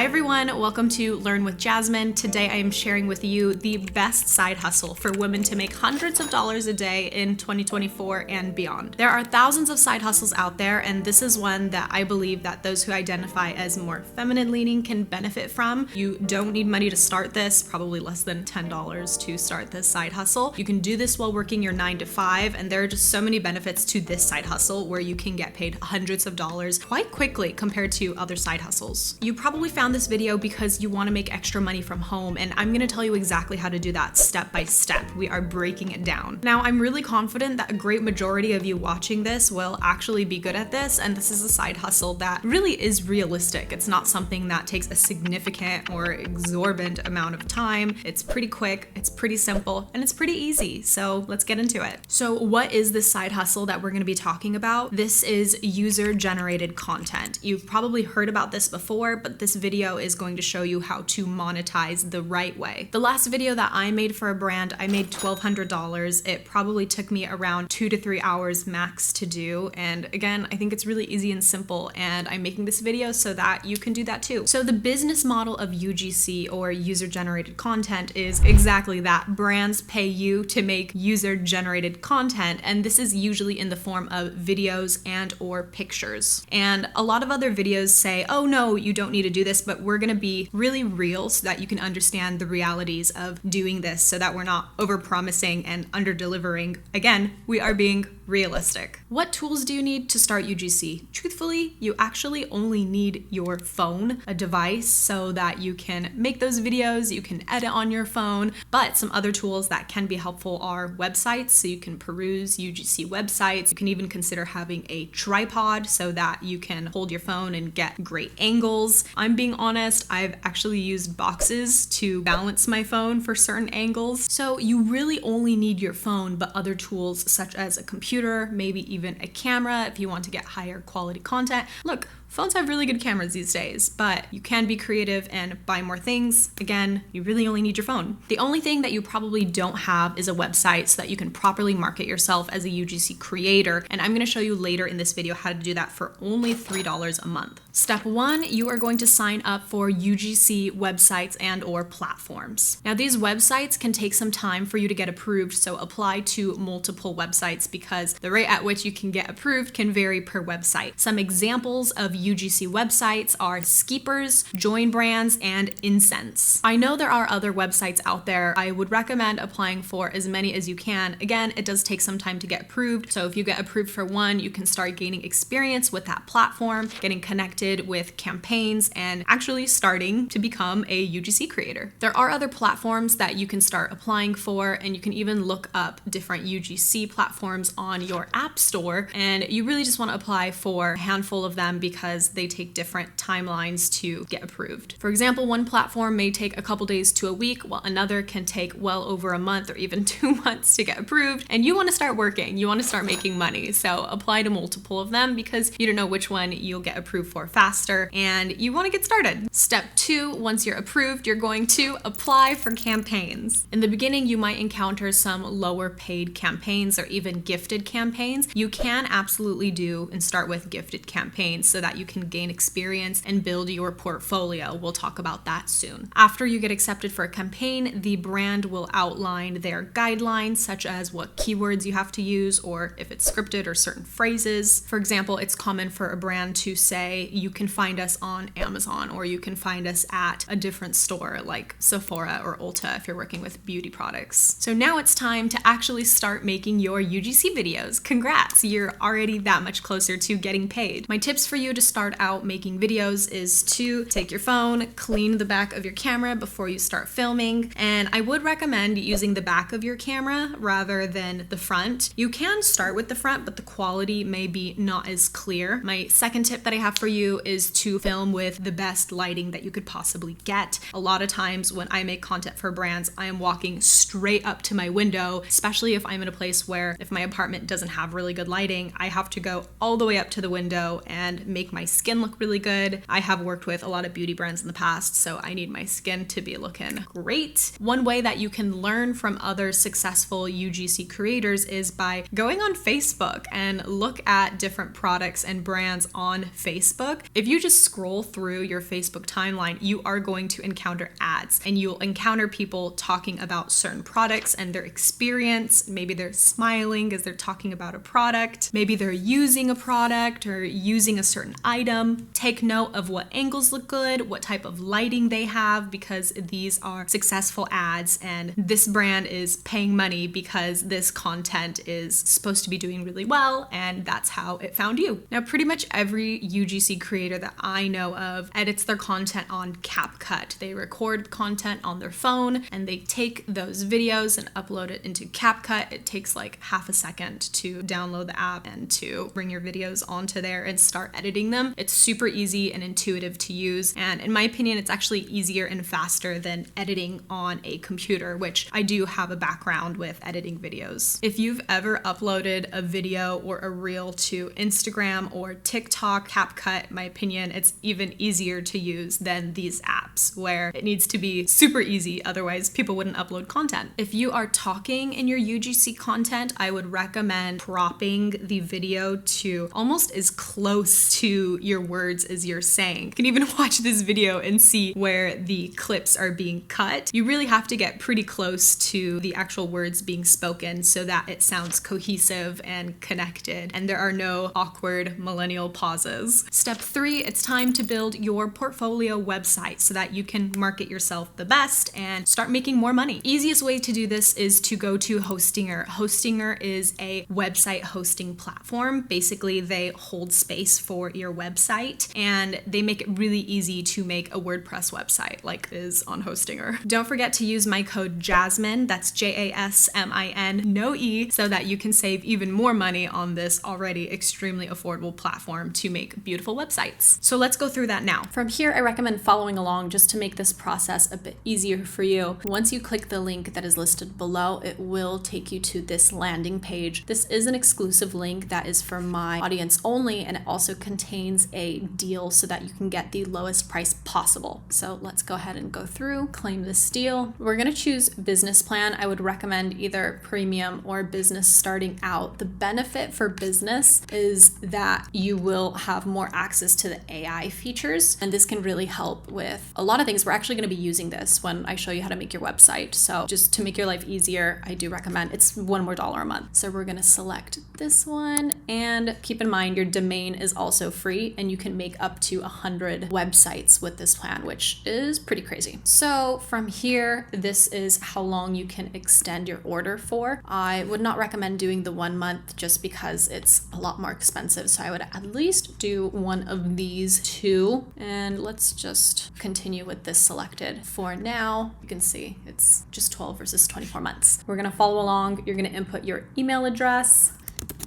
Hi everyone, welcome to Learn with Jasmine. Today I am sharing with you the best side hustle for women to make hundreds of dollars a day in 2024 and beyond. There are thousands of side hustles out there, and this is one that I believe that those who identify as more feminine leaning can benefit from. You don't need money to start this, probably less than $10 to start this side hustle. You can do this while working your 9 to 5, and there are just so many benefits to this side hustle where you can get paid hundreds of dollars quite quickly compared to other side hustles. You probably found this video because you want to make extra money from home, and I'm going to tell you exactly how to do that step by step. We are breaking it down. Now, I'm really confident that a great majority of you watching this will actually be good at this, and this is a side hustle that really is realistic. It's not something that takes a significant or exorbitant amount of time. It's pretty quick, it's pretty simple, and it's pretty easy. So let's get into it. So what is this side hustle that we're going to be talking about? This is user-generated content. You've probably heard about this before, but this video is going to show you how to monetize the right way. The last video that I made for a brand, I made $1,200. It probably took me around 2 to 3 hours max to do. And again, I think it's really easy and simple, and I'm making this video so that you can do that too. So the business model of UGC, or user-generated content, is exactly that. Brands pay you to make user-generated content, and this is usually in the form of videos and or pictures. And a lot of other videos say, oh no, you don't need to do this, but we're gonna be really real so that you can understand the realities of doing this, so that we're not over-promising and under-delivering. Again, we are being realistic. What tools do you need to start UGC? Truthfully, you actually only need your phone, a device, so that you can make those videos, you can edit on your phone, but some other tools that can be helpful are websites, so you can peruse UGC websites. You can even consider having a tripod so that you can hold your phone and get great angles. I'm being honest, I've actually used boxes to balance my phone for certain angles. So you really only need your phone, but other tools such as a computer, maybe even a camera if you want to get higher quality content. Look, phones have really good cameras these days, but you can be creative and buy more things. Again, you really only need your phone. The only thing that you probably don't have is a website so that you can properly market yourself as a UGC creator, and I'm going to show you later in this video how to do that for only $3 a month. Step 1, you are going to sign up for UGC websites and or platforms. Now, these websites can take some time for you to get approved, so apply to multiple websites because the rate at which you can get approved can vary per website. Some examples of UGC websites are Skeepers, Join Brands, and Incense. I know there are other websites out there. I would recommend applying for as many as you can. Again, it does take some time to get approved, so if you get approved for one, you can start gaining experience with that platform, getting connected with campaigns, and actually starting to become a UGC creator. There are other platforms that you can start applying for, and you can even look up different UGC platforms on your app store, and you really just want to apply for a handful of them because they take different timelines to get approved. For example, one platform may take a couple days to a week, while another can take well over a month or even 2 months to get approved, and you want to start working, you want to start making money, so apply to multiple of them because you don't know which one you'll get approved for faster, and you want to get started. Step 2, once you're approved, you're going to apply for campaigns. In the beginning, you might encounter some lower paid campaigns or even gifted campaigns. You can absolutely do and start with gifted campaigns so that you can gain experience and build your portfolio. We'll talk about that soon. After you get accepted for a campaign, the brand will outline their guidelines, such as what keywords you have to use, or if it's scripted or certain phrases. For example, it's common for a brand to say, you can find us on Amazon, or you can find us at a different store like Sephora or Ulta if you're working with beauty products. So now it's time to actually start making your UGC videos. Congrats, you're already that much closer to getting paid. My tips for you to start out making videos is to take your phone, clean the back of your camera before you start filming, and I would recommend using the back of your camera rather than the front. You can start with the front, but the quality may be not as clear. My second tip that I have for you is to film with the best lighting that you could possibly get. A lot of times when I make content for brands, I am walking straight up to my window, especially if I'm in a place where if my apartment doesn't have really good lighting, I have to go all the way up to the window and make my skin look really good. I have worked with a lot of beauty brands in the past, so I need my skin to be looking great. One way that you can learn from other successful UGC creators is by going on Facebook and look at different products and brands on Facebook. If you just scroll through your Facebook timeline, you are going to encounter ads, and you'll encounter people talking about certain products and their experience. Maybe they're smiling as they're talking about a product. Maybe they're using a product or using a certain item. Take note of what angles look good, what type of lighting they have, because these are successful ads, and this brand is paying money because this content is supposed to be doing really well, and that's how it found you. Now, pretty much every UGC creator that I know of edits their content on CapCut. They record content on their phone and they take those videos and upload it into CapCut. It takes like half a second to download the app and to bring your videos onto there and start editing them. It's super easy and intuitive to use, and in my opinion, it's actually easier and faster than editing on a computer, which I do have a background with editing videos. If you've ever uploaded a video or a reel to Instagram or TikTok, CapCut, in my opinion, it's even easier to use than these apps where it needs to be super easy, otherwise people wouldn't upload content. If you are talking in your UGC content, I would recommend cropping the video to almost as close to your words as you're saying. You can even watch this video and see where the clips are being cut. You really have to get pretty close to the actual words being spoken so that it sounds cohesive and connected, and there are no awkward millennial pauses. Step 3, it's time to build your portfolio website so that you can market yourself the best and start making more money. Easiest way to do this is to go to Hostinger. Hostinger is a website hosting platform. Basically, they hold space for your website and they make it really easy to make a WordPress website like is on Hostinger. Don't forget to use my code Jasmine, that's Jasmin, no E, so that you can save even more money on this already extremely affordable platform to make beautiful websites. So let's go through that now. From here, I recommend following along just to make this process a bit easier for you. Once you click the link that is listed below, it will take you to this landing page. This is an exclusive link that is for my audience only, and it also contains a deal so that you can get the lowest price possible. So let's go ahead and go through, claim this deal. We're gonna choose business plan. I would recommend either premium or business starting out. The benefit for business is that you will have more access to the AI features, and this can really help with a lot of things. We're actually going to be using this when I show you how to make your website. So just to make your life easier, I do recommend it's $1 more a month. So we're going to select this one, and keep in mind your domain is also free, and you can make up to 100 websites with this plan, which is pretty crazy. So from here, this is how long you can extend your order for. I would not recommend doing the 1 month just because it's a lot more expensive. So I would at least do one of these two, and let's just continue with this selected. For now, you can see it's just 12 versus 24 months. We're gonna follow along. You're gonna input your email address,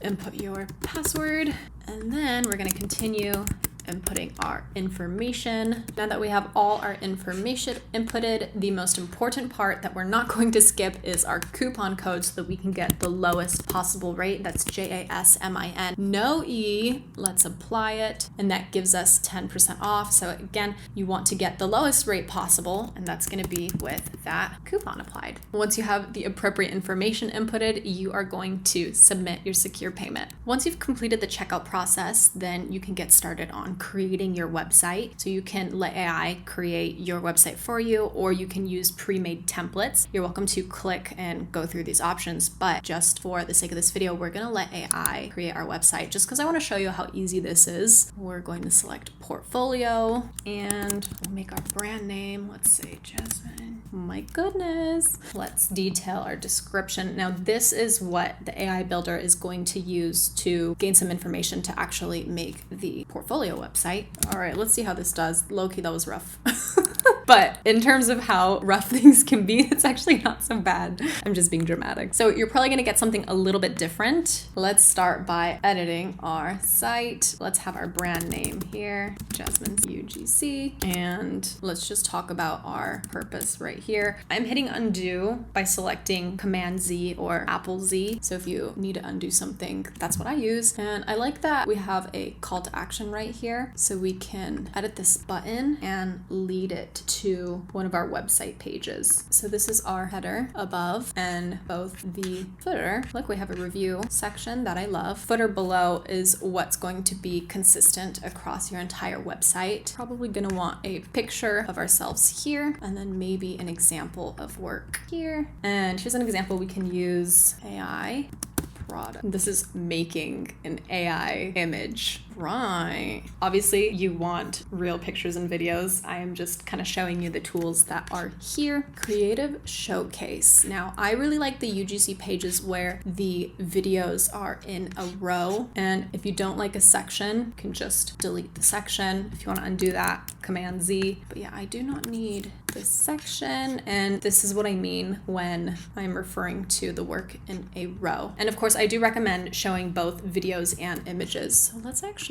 input your password, and then we're gonna continue inputting our information. Now that we have all our information inputted, the most important part that we're not going to skip is our coupon code so that we can get the lowest possible rate. That's JASMIN, no E. Let's apply it, and that gives us 10% off. So again, you want to get the lowest rate possible, and that's going to be with that coupon applied. Once you have the appropriate information inputted, you are going to submit your secure payment. Once you've completed the checkout process, then you can get started on creating your website. So you can let AI create your website for you, or you can use pre-made templates. You're welcome to click and go through these options, but just for the sake of this video, we're gonna let AI create our website just because I want to show you how easy this is. We're going to select portfolio, and we'll make our brand name. Let's say Jasmine. My goodness. Let's detail our description. Now this is what the AI builder is going to use to gain some information to actually make the portfolio website. All right, let's see how this does. Low-key, that was rough. But in terms of how rough things can be, it's actually not so bad. I'm just being dramatic. So you're probably gonna get something a little bit different. Let's start by editing our site. Let's have our brand name here, Jasmine's UGC, and let's just talk about our purpose right here. I'm hitting undo by selecting Command Z or Apple Z. So if you need to undo something, that's what I use. And I like that we have a call to action right here. So we can edit this button and lead it to one of our website pages. So this is our header above and both the footer. Look, we have a review section that I love. Footer below is what's going to be consistent across your entire website. Probably gonna want a picture of ourselves here and then maybe an example of work here. And here's an example we can use AI product. This is making an AI image. Right. Obviously, you want real pictures and videos. I am just kind of showing you the tools that are here. Creative Showcase. Now, I really like the UGC pages where the videos are in a row. And if you don't like a section, you can just delete the section. If you want to undo that, Command Z. But yeah, I do not need this section. And this is what I mean when I'm referring to the work in a row. And of course, I do recommend showing both videos and images. So let's actually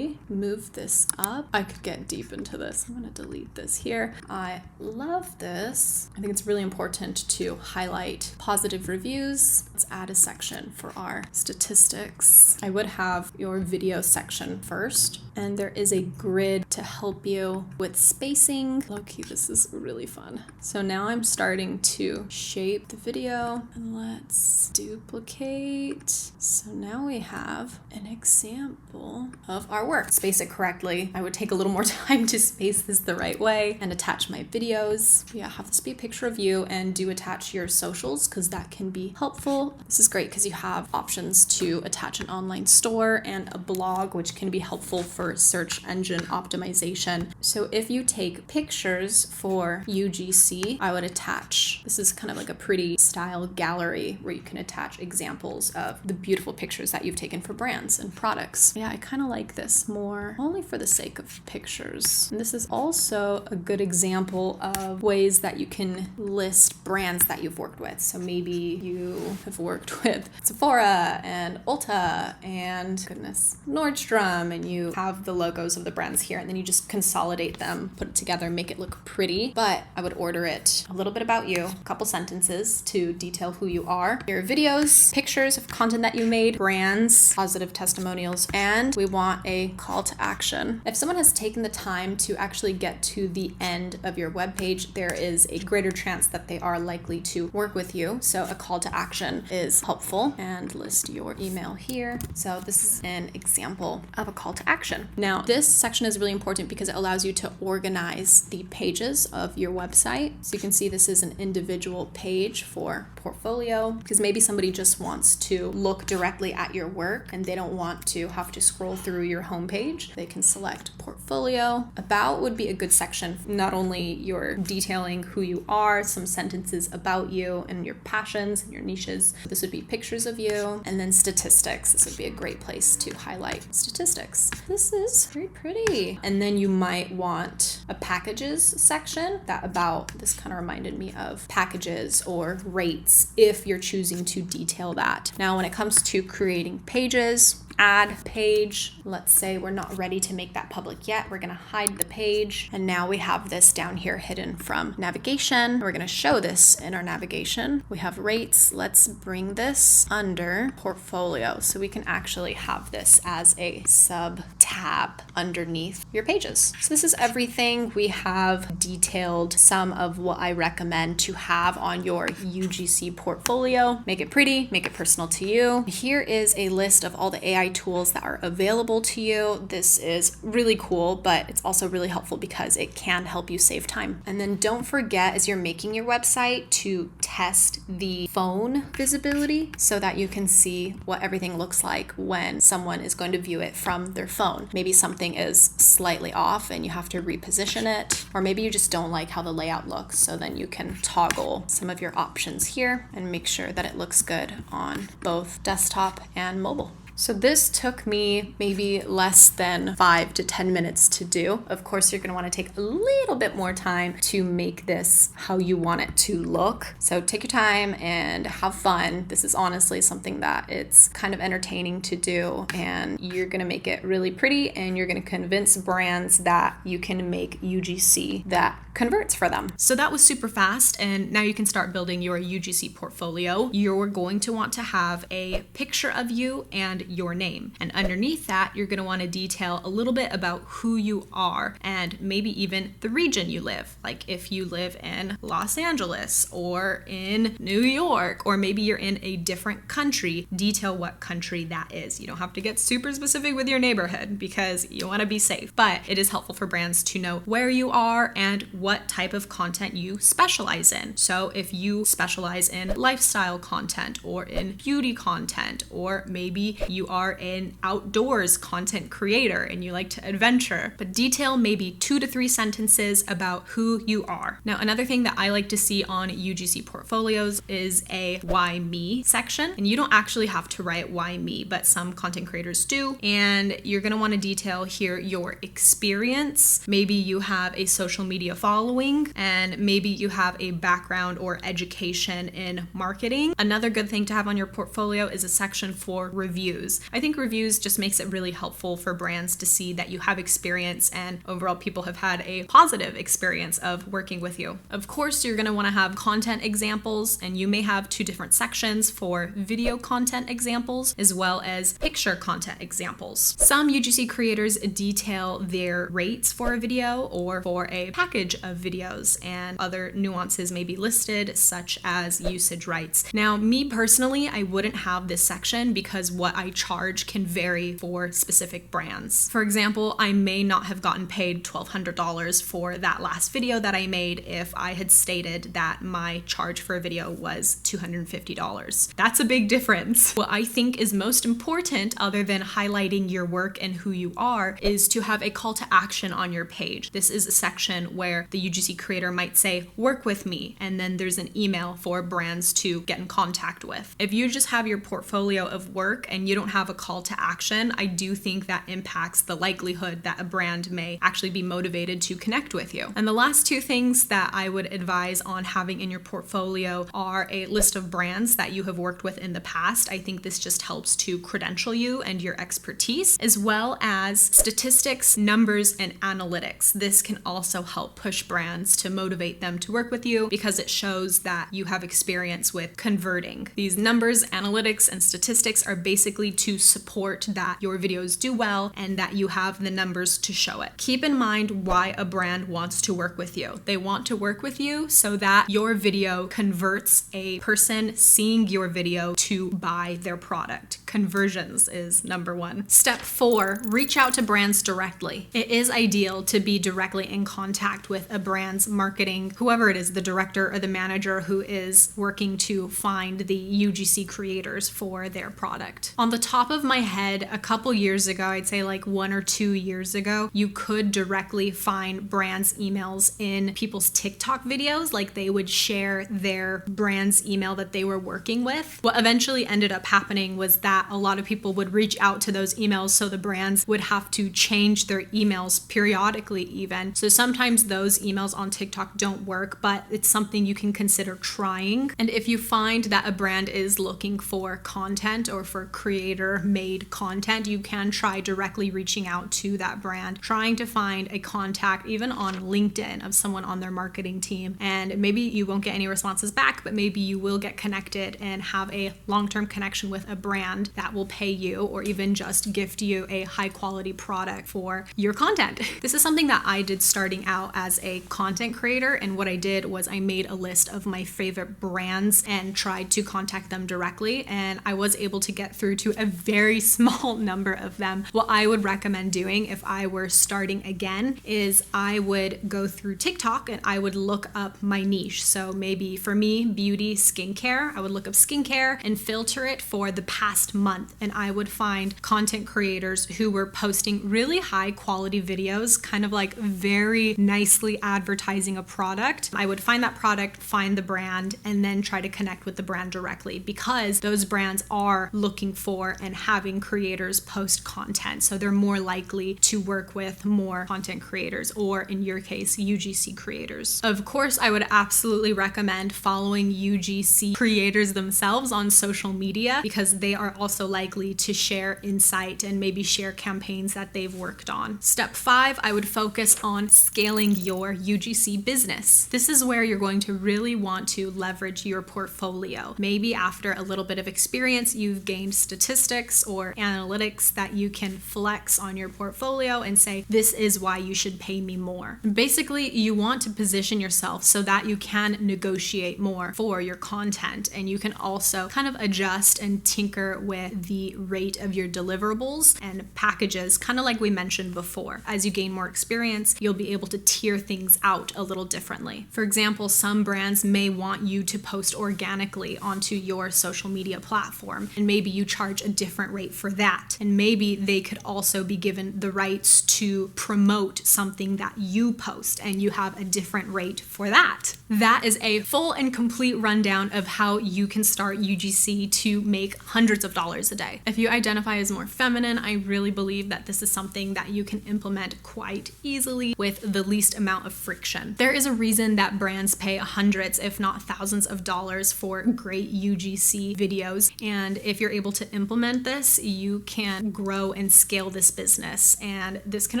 move this up. I could get deep into this. I'm going to delete this here. I love this. I think it's really important to highlight positive reviews. Let's add a section for our statistics. I would have your video section first, and there is a grid to help you with spacing. Low-key, this is really fun. So now I'm starting to shape the video, and let's duplicate. So now we have an example of our work. Space it correctly. I would take a little more time to space this the right way and attach my videos. Yeah, have this be a picture of you, and do attach your socials because that can be helpful. This is great because you have options to attach an online store and a blog, which can be helpful for search engine optimization. So if you take pictures for UGC, I would attach, this is kind of like a pretty style gallery where you can attach examples of the beautiful pictures that you've taken for brands and products. Yeah, I kind of like this more only for the sake of pictures. And this is also a good example of ways that you can list brands that you've worked with. So maybe you have worked with Sephora and Ulta and goodness, Nordstrom, and you have the logos of the brands here, and then you just consolidate them, put it together, make it look pretty. But I would order it a little bit about you, a couple sentences to detail who you are, your videos, pictures of content that you made, brands, positive testimonials, and we want a call to action. If someone has taken the time to actually get to the end of your webpage, there is a greater chance that they are likely to work with you. So a call to action is helpful, and list your email here. So this is an example of a call to action. Now, this section is really important because it allows you to organize the pages of your website. So you can see this is an individual page for portfolio, because maybe somebody just wants to look directly at your work and they don't want to have to scroll through your homepage. They can select portfolio. About would be a good section. Not only you're detailing who you are, some sentences about you and your passions and your niches. This would be pictures of you, and then statistics. This would be a great place to highlight statistics. This is very pretty. And then you might want a packages section. That about, this kind of reminded me of packages or rates if you're choosing to detail that. Now, when it comes to creating pages, add page. Let's say we're not ready to make that public yet. We're gonna hide the page. And now we have this down here hidden from navigation. We're gonna show this in our navigation. We have rates. Let's bring this under portfolio so we can actually have this as a sub tab underneath your pages. So this is everything. We have detailed some of what I recommend to have on your UGC portfolio. Make it pretty, make it personal to you. Here is a list of all the AI tools that are available to you. This is really cool, but it's also really helpful because it can help you save time. And then don't forget, as you're making your website, to test the phone visibility so that you can see what everything looks like when someone is going to view it from their phone. Maybe something is slightly off and you have to reposition it, or maybe you just don't like how the layout looks. So then you can toggle some of your options here and make sure that it looks good on both desktop and mobile. So this took me maybe less than 5 to 10 minutes to do. Of course, you're gonna wanna take a little bit more time to make this how you want it to look. So take your time and have fun. This is honestly something that it's kind of entertaining to do, and you're gonna make it really pretty, and you're gonna convince brands that you can make UGC that converts for them. So that was super fast, and now you can start building your UGC portfolio. You're going to want to have a picture of you and your name. And underneath that, you're gonna wanna detail a little bit about who you are and maybe even the region you live. Like if you live in Los Angeles or in New York, or maybe you're in a different country, detail what country that is. You don't have to get super specific with your neighborhood because you wanna be safe, but it is helpful for brands to know where you are and what type of content you specialize in. So if you specialize in lifestyle content or in beauty content, or maybe you are an outdoors content creator and you like to adventure, but detail maybe 2 to 3 sentences about who you are. Now, another thing that I like to see on UGC portfolios is a why me section. And you don't actually have to write why me, but some content creators do. And you're gonna wanna detail here your experience. Maybe you have a social media following, and maybe you have a background or education in marketing. Another good thing to have on your portfolio is a section for reviews. I think reviews just makes it really helpful for brands to see that you have experience and overall people have had a positive experience of working with you. Of course, you're gonna wanna have content examples, and you may have 2 different sections for video content examples as well as picture content examples. Some UGC creators detail their rates for a video or for a package of videos, and other nuances may be listed, such as usage rights. Now, me personally, I wouldn't have this section because what I charge can vary for specific brands. For example, I may not have gotten paid $1,200 for that last video that I made if I had stated that my charge for a video was $250. That's a big difference. What I think is most important, other than highlighting your work and who you are, is to have a call to action on your page. This is a section where the UGC creator might say, work with me, and then there's an email for brands to get in contact with. If you just have your portfolio of work and you don't have a call to action, I do think that impacts the likelihood that a brand may actually be motivated to connect with you. And the last 2 things that I would advise on having in your portfolio are a list of brands that you have worked with in the past. I think this just helps to credential you and your expertise, as well as statistics, numbers, and analytics. This can also help push brands to motivate them to work with you because it shows that you have experience with converting. These numbers, analytics, and statistics are basically to support that your videos do well and that you have the numbers to show it. Keep in mind why a brand wants to work with you. They want to work with you so that your video converts a person seeing your video to buy their product. Conversions is number 1. Step 4, reach out to brands directly. It is ideal to be directly in contact with a brand's marketing, whoever it is, the director or the manager who is working to find the UGC creators for their product. On the top of my head, a couple years ago, I'd say like 1 or 2 years ago, you could directly find brands' emails in people's TikTok videos. Like they would share their brand's email that they were working with. What eventually ended up happening was that a lot of people would reach out to those emails, so the brands would have to change their emails periodically even. So sometimes those emails on TikTok don't work, but it's something you can consider trying. And if you find that a brand is looking for content or for creator-made content, you can try directly reaching out to that brand, trying to find a contact even on LinkedIn of someone on their marketing team. And maybe you won't get any responses back, but maybe you will get connected and have a long-term connection with a brand that will pay you or even just gift you a high-quality product for your content. This is something that I did starting out as a content creator, and what I did was I made a list of my favorite brands and tried to contact them directly, and I was able to get through to a very small number of them. What I would recommend doing if I were starting again is I would go through TikTok and I would look up my niche. So maybe for me, beauty, skincare, I would look up skincare and filter it for the past month, and I would find content creators who were posting really high quality videos, kind of like very nicely obviously advertising a product, I would find that product, find the brand, and then try to connect with the brand directly, because those brands are looking for and having creators post content. So they're more likely to work with more content creators, or in your case, UGC creators. Of course, I would absolutely recommend following UGC creators themselves on social media, because they are also likely to share insight and maybe share campaigns that they've worked on. Step 5, I would focus on scaling your UGC business. This is where you're going to really want to leverage your portfolio. Maybe after a little bit of experience, you've gained statistics or analytics that you can flex on your portfolio and say, this is why you should pay me more. Basically, you want to position yourself so that you can negotiate more for your content, and you can also kind of adjust and tinker with the rate of your deliverables and packages, kind of like we mentioned before. As you gain more experience, you'll be able to tier things out a little differently. For example, some brands may want you to post organically onto your social media platform, and maybe you charge a different rate for that. And maybe they could also be given the rights to promote something that you post, and you have a different rate for that. That is a full and complete rundown of how you can start UGC to make hundreds of dollars a day. If you identify as more feminine, I really believe that this is something that you can implement quite easily with the least amount of friction. There is a reason that brands pay hundreds, if not thousands of dollars for great UGC videos. And if you're able to implement this, you can grow and scale this business. And this can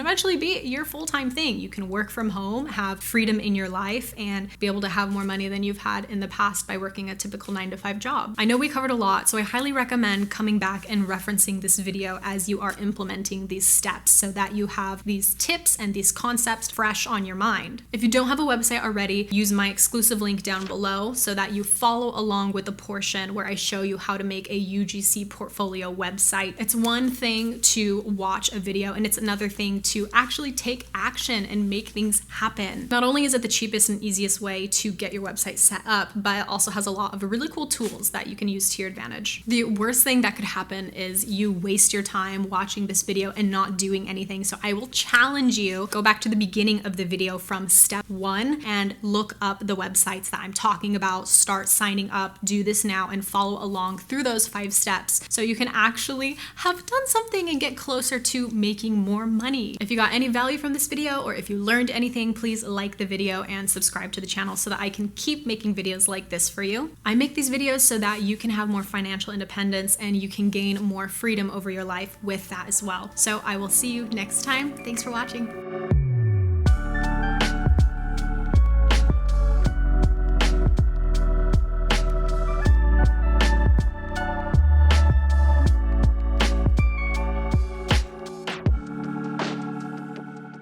eventually be your full-time thing. You can work from home, have freedom in your life, and be able to have more money than you've had in the past by working a typical 9-to-5 job. I know we covered a lot, so I highly recommend coming back and referencing this video as you are implementing these steps, so that you have these tips and these concepts fresh on your mind. If you don't have a website already, use my exclusive link down below so that you follow along with the portion where I show you how to make a UGC portfolio website. It's one thing to watch a video, and it's another thing to actually take action and make things happen. Not only is it the cheapest and easiest way to get your website set up, but it also has a lot of really cool tools that you can use to your advantage. The worst thing that could happen is you waste your time watching this video and not doing anything. So I will challenge you, go back to the beginning of the video from step 1 and look up the websites that I'm talking about, start signing up, do this now, and follow along through those 5 steps so you can actually have done something and get closer to making more money. If you got any value from this video, or if you learned anything, please like the video and subscribe to the channel so that I can keep making videos like this for you. I make these videos so that you can have more financial independence and you can gain more freedom over your life with that as well. So I will see you next time. Thanks for watching.